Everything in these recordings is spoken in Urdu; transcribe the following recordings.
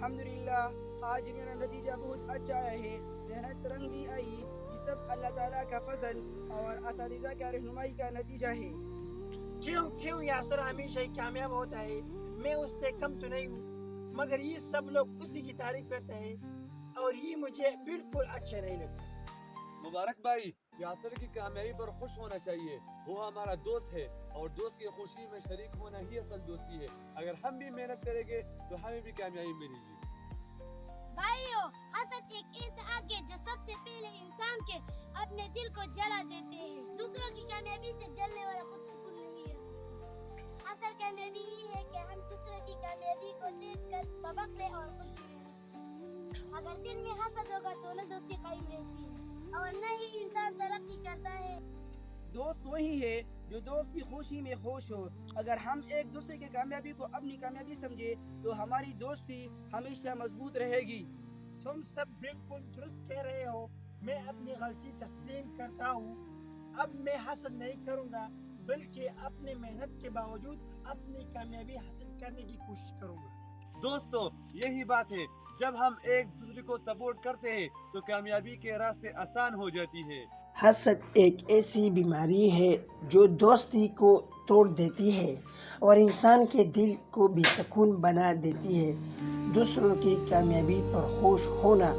الحمدللہ آج میرا نتیجہ بہت اچھا آیا ہے، محنت رنگ بھی آئی، یہ سب اللہ تعالیٰ کا فضل اور اساتذہ کا رہنمائی کا نتیجہ ہے۔ کیوں یاسر ہمیشہ ہی کامیاب ہوتا ہے؟ میں اس سے کم تو نہیں ہوں، مگر یہ سب لوگ اسی کی تعریف کرتے ہیں اور یہ مجھے بالکل اچھا نہیں لگتا۔ مبارک بھائی، یاسر کی کامیابی پر خوش ہونا چاہیے، وہ ہمارا دوست ہے اور دوست کی خوشی میں شریک ہونا ہی اصل دوستی ہے۔ اگر ہم بھی محنت کریں گے تو ہمیں بھی کامیابی ملے گی۔ بھائیو، حسد ایک ایسا آگ ہے جو سب سے پہلے انسان کے اپنے دل کو جلا دیتے ہیں۔ دوسروں کی کامیابی سے جلنے والا خود سکون نہیں ہے سکتا۔ اصل کامیابی یہ ہے کہ ہم دوسروں کی کامیابی کو دیکھ کر سبق لیں اور خود بھی محنت کریں۔ اگر دل میں حسد ہوگا تو نہ دوستی قائم رہتی ہے اور نہ ہی انسان ترقی کرتا ہے۔ دوست وہی ہے جو دوست کی خوشی میں خوش ہو۔ اگر ہم ایک دوسرے کی کامیابی کو اپنی کامیابی سمجھے تو ہماری دوستی ہمیشہ مضبوط رہے گی۔ تم سب بالکل درست کہہ رہے ہو، میں اپنی غلطی تسلیم کرتا ہوں۔ اب میں حسد نہیں کروں گا، بلکہ اپنے محنت کے باوجود اپنی کامیابی حاصل کرنے کی کوشش کروں گا۔ دوستو، یہی بات ہے، جب ہم ایک دوسرے کو سپورٹ کرتے ہیں تو کامیابی کے راستے آسان ہو جاتی ہے۔ حسد ایک ایسی بیماری ہے جو دوستی کو توڑ دیتی ہے اور انسان کے دل کو بے سکون بنا دیتی ہے۔ دوسروں کی کامیابی پر خوش ہونا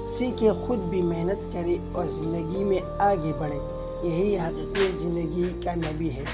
سیکھے، خود بھی محنت کرے اور زندگی میں آگے بڑھے، یہی حقیقی زندگی کامیابی ہے۔